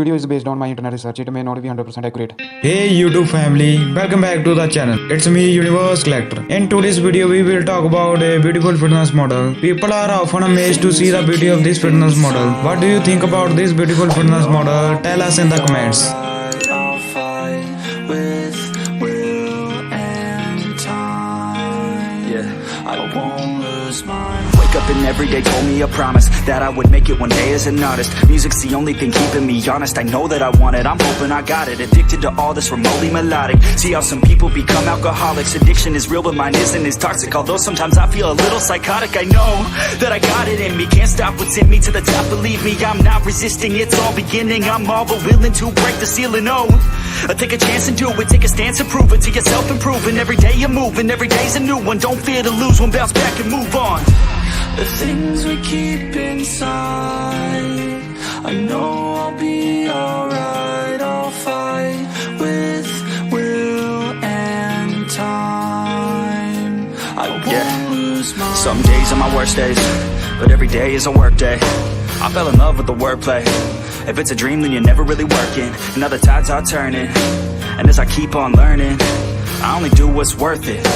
video is based on my internet research. It may not be 100% accurate. Hey YouTube family, welcome back to the channel. It's me, Universe Collector. In today's video, we will talk about a beautiful fitness model. People are often amazed to see the beauty of this fitness model. What do you think about this beautiful fitness model? Tell us in the comments. Wake up and every day told me a promise that I would make it one day as an artist. Music's the only thing keeping me honest. I know that I want it, I'm hoping I got it. Addicted to all this remotely melodic. See how some people become alcoholics. Addiction is real but mine isn't as toxic. Although sometimes I feel a little psychotic. I know that I got it in me. Can't stop what's in me to the top. Believe me, I'm not resisting, it's all beginning. I'm all but willing to break the ceiling. Oh, take a chance and do it. Take a stance and prove it to yourself, improving. Every day you're moving, every day's a new one. Don't fear to lose one, bounce back and move on. The things we keep inside, I know I'll be alright. I'll fight with will and time. I won't lose my... Some days are my worst days, but every day is a work day. I fell in love with the wordplay. If it's a dream, then you're never really working. And other tides are turning, and as I keep on learning, I only do what's worth it.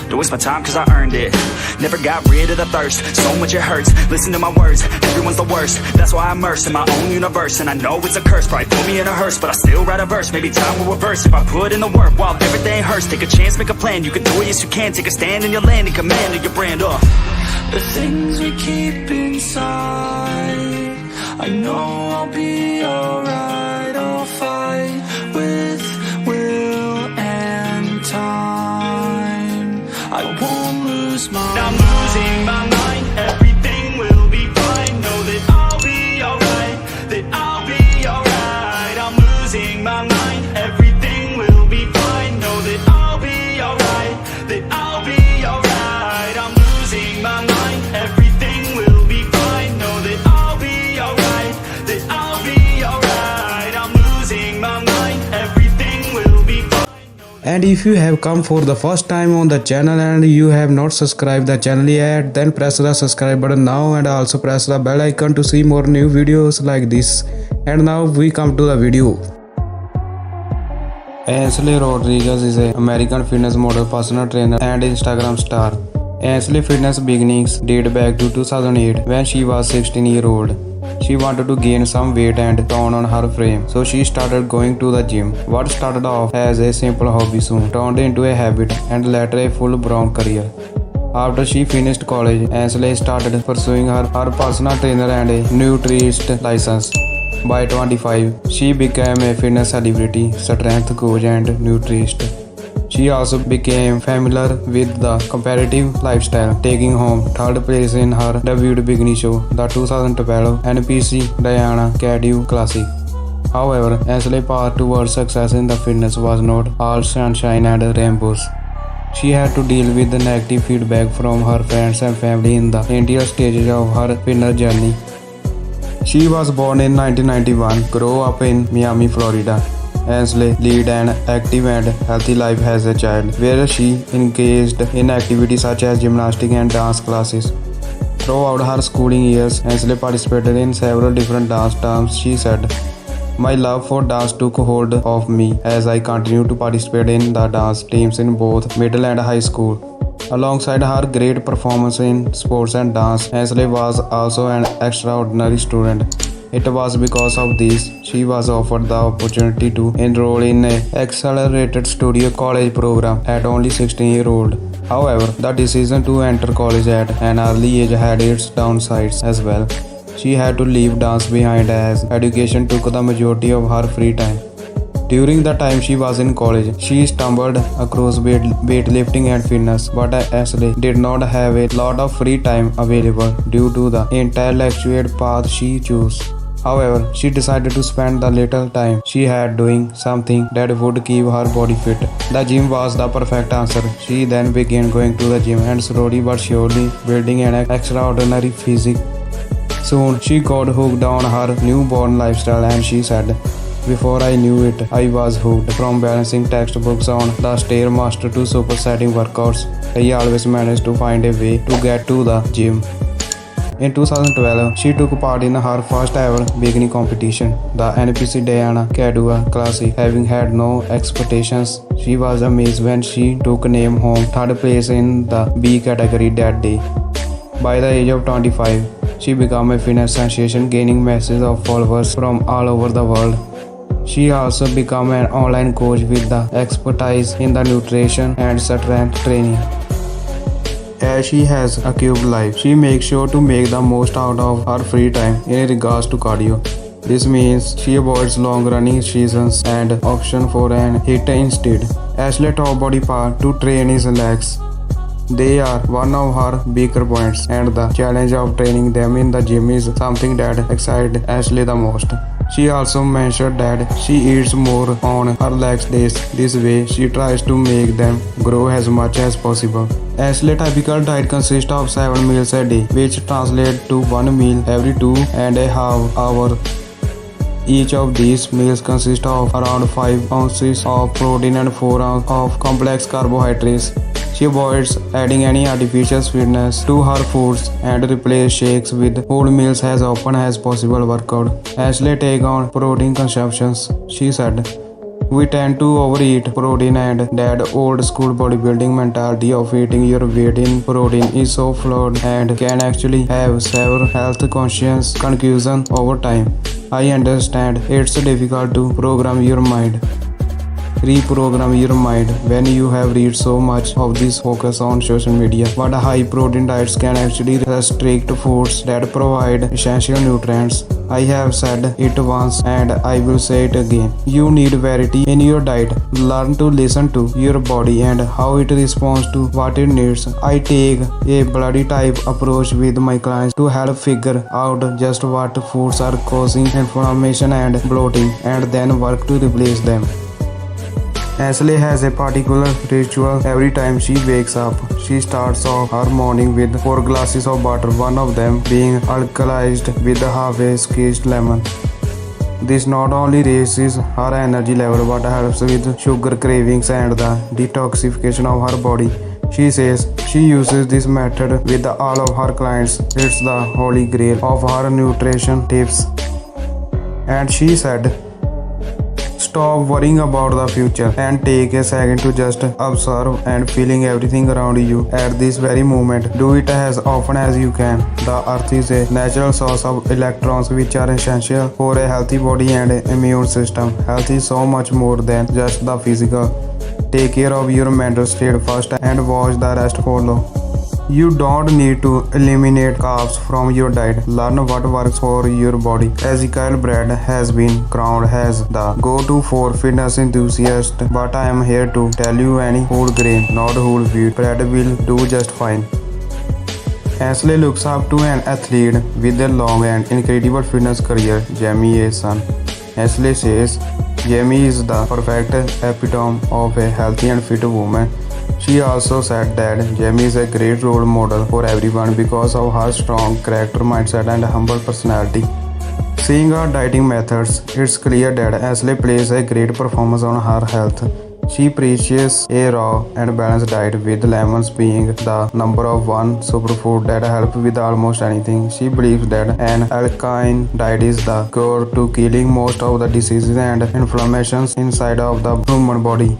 Don't waste my time cause I earned it. Never got rid of the thirst, so much it hurts. Listen to my words, everyone's the worst. That's why I'm immersed in my own universe. And I know it's a curse, probably put me in a hearse, but I still write a verse. Maybe time will reverse if I put in the work while everything hurts. Take a chance, make a plan, you can do it, yes you can. Take a stand in your land and command of your brand. The things we keep inside, I know I'll be alright. I'll fight with will and time. I won't lose my mind. I'm losing my mind. Everything will be fine. Know that I'll be alright. That I'll be alright. I'm losing my mind. Everything will be fine. Know that I'll be alright. That I'll be alright. I'm losing my mind. Everything will be fine. Know that I'll be alright. That I'll be alright. I'm losing my mind. Everything will be fine. And if you have come for the first time on the channel and you have not subscribed the channel yet, then press the subscribe button now and also press the bell icon to see more new videos like this. And now we come to the video. Ainsley Rodriguez is an American fitness model, personal trainer and Instagram star. Ainsley fitness beginnings date back to 2008 when she was 16-year-old. She wanted to gain some weight and tone on her frame, so she started going to the gym. What started off as a simple hobby soon turned into a habit and later a full-blown career. After she finished college, Ainsley started pursuing her personal trainer and a nutritionist license. By 25, she became a fitness celebrity, strength coach and nutritionist. She also became familiar with the competitive lifestyle, taking home third place in her debut bikini show, the 2012 NPC Diana Cadieux Classic. However, Ainsley's path towards success in the fitness was not all sunshine and rainbows. She had to deal with the negative feedback from her friends and family in the initial stages of her fitness journey. She was born in 1991, grew up in Miami, Florida. Ainsley led an active and healthy life as a child, where she engaged in activities such as gymnastics and dance classes. Throughout her schooling years, Ainsley participated in several different dance teams. She said, "My love for dance took hold of me as I continued to participate in the dance teams in both middle and high school." Alongside her great performance in sports and dance, Ainsley was also an extraordinary student. It was because of this she was offered the opportunity to enroll in an accelerated studio college program at only 16-year-old. However, the decision to enter college at an early age had its downsides as well. She had to leave dance behind as education took the majority of her free time. During the time she was in college, she stumbled across weightlifting and fitness, but Ainsley did not have a lot of free time available due to the intellectual path she chose. However, she decided to spend the little time she had doing something that would keep her body fit. The gym was the perfect answer. She then began going to the gym and slowly but surely building an extraordinary physique. Soon, she got hooked on her newborn lifestyle and she said, "Before I knew it, I was hooked. From balancing textbooks on the Stairmaster to supersetting workouts, I always managed to find a way to get to the gym." In 2012, she took part in her first ever beginning competition, the NPC Diana Kadua Classic. Having had no expectations, she was amazed when she took name home third place in the B category that day. By the age of 25, she became a fitness sensation, gaining masses of followers from all over the world. She also became an online coach with the expertise in the nutrition and strength training. As she has a cube life, she makes sure to make the most out of her free time in regards to cardio. This means she avoids long running seasons and option for an hit instead. Ainsley's top body part to train is legs. They are one of her weaker points, and the challenge of training them in the gym is something that excites Ainsley the most. She also mentioned that she eats more on her legs days. This way, she tries to make them grow as much as possible. Ainsley's typical diet consists of 7 meals a day, which translates to 1 meal every 2.5 hours. Each of these meals consists of around 5 ounces of protein and 4 ounces of complex carbohydrates. She avoids adding any artificial sweetness to her foods and replaces shakes with whole meals as often as possible. Workout. Ainsley take on protein consumptions. She said, "We tend to overeat protein, and that old school bodybuilding mentality of eating your weight in protein is so flawed and can actually have several health conscious conclusions over time. I understand it's difficult to reprogram your mind when you have read so much of this focus on social media, but high protein diets can actually restrict foods that provide essential nutrients. I have said it once and I will say it again. You need variety in your diet. Learn to listen to your body and how it responds to what it needs. I take a bloody type approach with my clients to help figure out just what foods are causing inflammation and bloating, and then work to replace them." Ainsley has a particular ritual every time she wakes up. She starts off her morning with 4 glasses of water, one of them being alkalized with half a squeezed lemon. This not only raises her energy level but helps with sugar cravings and the detoxification of her body. She says she uses this method with all of her clients. It's the holy grail of her nutrition tips. And she said, "Stop worrying about the future and take a second to just observe and feeling everything around you at this very moment. Do it as often as you can. The earth is a natural source of electrons which are essential for a healthy body and immune system. Health is so much more than just the physical. Take care of your mental state first and watch the rest follow." You don't need to eliminate carbs from your diet. Learn what works for your body. Ezekiel bread has been crowned as the go-to for fitness enthusiasts, but I am here to tell you any whole grain, not whole wheat bread will do just fine. Ainsley looks up to an athlete with a long and incredible fitness career, Jamie A. Son. Ainsley says, "Jamie is the perfect epitome of a healthy and fit woman." She also said that Jamie is a great role model for everyone because of her strong character, mindset, and humble personality. Seeing her dieting methods, it's clear that Ainsley plays a great performance on her health. She preaches a raw and balanced diet, with lemons being the #1 superfood that helps with almost anything. She believes that an alkaline diet is the cure to killing most of the diseases and inflammations inside of the human body.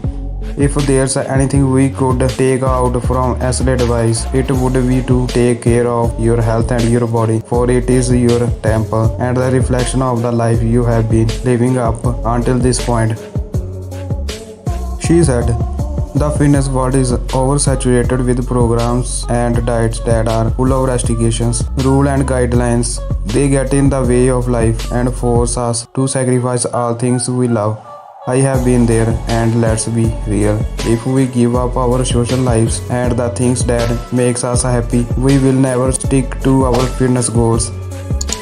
If there's anything we could take out from Ainsley's advice, it would be to take care of your health and your body, for it is your temple and the reflection of the life you have been living up until this point. She said, "The fitness world is oversaturated with programs and diets that are full of restrictions, rules and guidelines. They get in the way of life and force us to sacrifice all things we love. I have been there, and let's be real. If we give up our social lives and the things that makes us happy, we will never stick to our fitness goals.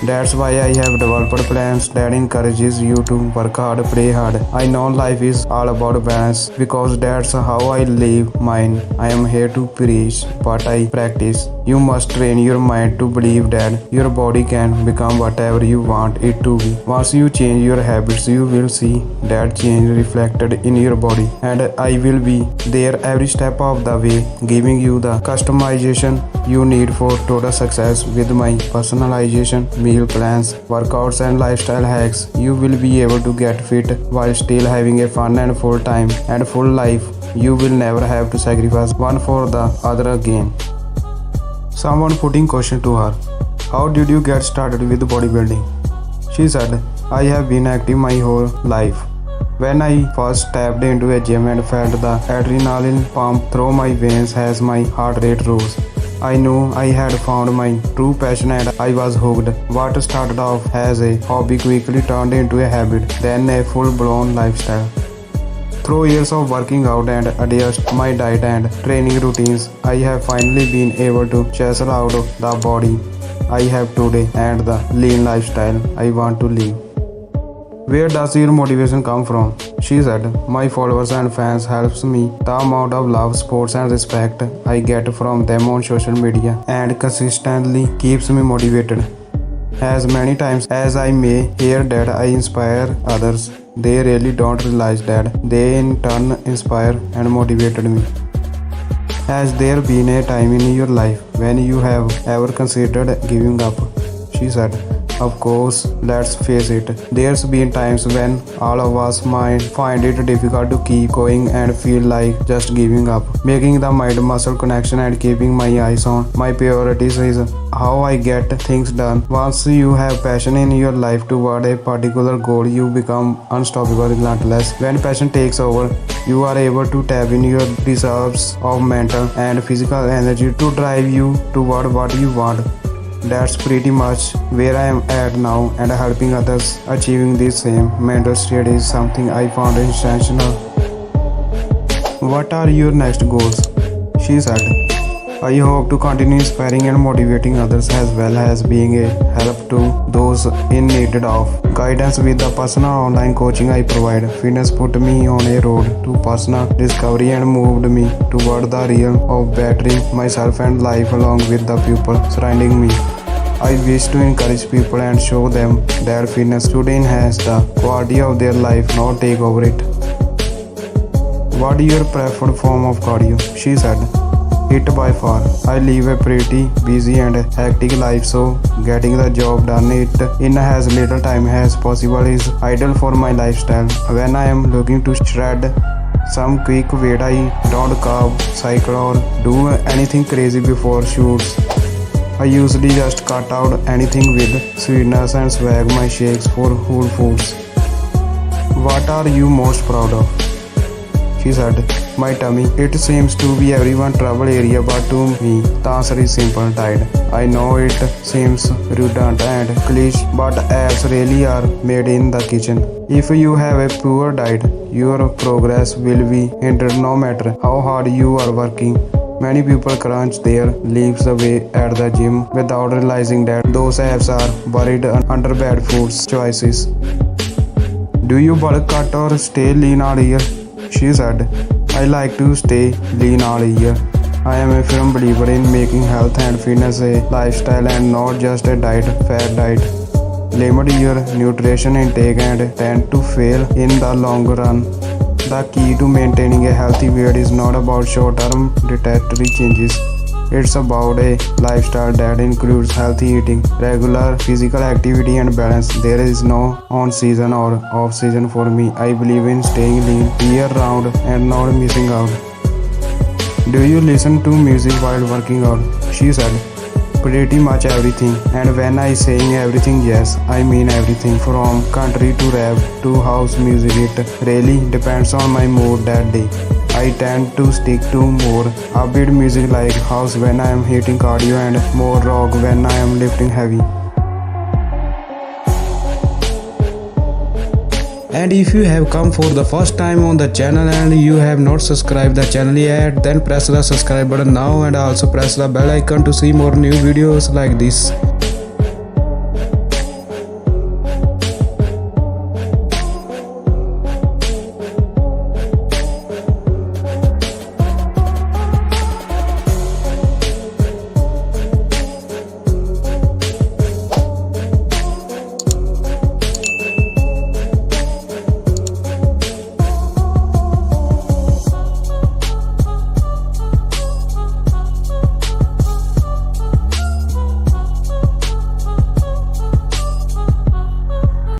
That's why I have developed plans that encourages you to work hard, play hard. I know life is all about balance because that's how I live mine. I am here to preach what I practice. You must train your mind to believe that your body can become whatever you want it to be. Once you change your habits, you will see that change reflected in your body, and I will be there every step of the way, giving you the customization you need for total success. With my personalization, meal plans, workouts and lifestyle hacks, you will be able to get fit while still having a fun and full time and full life. You will never have to sacrifice one for the other again. Someone putting question to her, how did you get started with bodybuilding? She said, I have been active my whole life. When I first stepped into a gym and felt the adrenaline pump through my veins as my heart rate rose, I knew I had found my true passion and I was hooked. What started off as a hobby quickly turned into a habit, then a full-blown lifestyle. Through years of working out and adjust my diet and training routines, I have finally been able to chisel out the body I have today and the lean lifestyle I want to live. Where does your motivation come from? She said, my followers and fans helps me. The amount of love, support and respect I get from them on social media and consistently keeps me motivated. As many times as I may hear that I inspire others, they really don't realize that they in turn inspire and motivated me. Has there been a time in your life when you have ever considered giving up? She said, of course, let's face it, there's been times when all of us might find it difficult to keep going and feel like just giving up. Making the mind-muscle connection and keeping my eyes on my priorities is how I get things done. Once you have passion in your life toward a particular goal, you become unstoppable, relentless. When passion takes over, you are able to tap in your reserves of mental and physical energy to drive you toward what you want. That's pretty much where I am at now, and helping others achieving this same mental state is something I found intentional. What are your next goals? She said, I hope to continue inspiring and motivating others as well as being a help to those in need of guidance with the personal online coaching I provide. Fitness put me on a road to personal discovery and moved me toward the realm of bettering myself and life along with the people surrounding me. I wish to encourage people and show them that fitness should enhance the quality of their life, not take over it. What is your preferred form of cardio? She said, it by far. I live a pretty busy and hectic life, so getting the job done in as little time as possible is ideal for my lifestyle. When I am looking to shred some quick weight, I don't carb, cycle or do anything crazy before shoots. I usually just cut out anything with sweetness and swag my shakes for whole foods. What are you most proud of? She said, my tummy. It seems to be everyone's trouble area, but to me, the answer is simple, diet. I know it seems redundant and cliche, but abs really are made in the kitchen. If you have a poor diet, your progress will be hindered no matter how hard you are working. Many people crunch their leaves away at the gym without realizing that those abs are buried under bad food choices. Do you bulk cut or stay lean all year? She said, I like to stay lean all year. I am a firm believer in making health and fitness a lifestyle and not just a fad diet. Limit your nutrition intake and tend to fail in the long run. The key to maintaining a healthy weight is not about short-term dietary changes. It's about a lifestyle that includes healthy eating, regular physical activity and balance. There is no on-season or off-season for me. I believe in staying lean year-round and not missing out. Do you listen to music while working out? She said, pretty much everything. And when I saying everything, yes, I mean everything from country to rap to house music. It really depends on my mood that day. I tend to stick to more upbeat music like house when I am hitting cardio and more rock when I am lifting heavy. And if you have come for the first time on the channel and you have not subscribed the channel yet, then press the subscribe button now and also press the bell icon to see more new videos like this.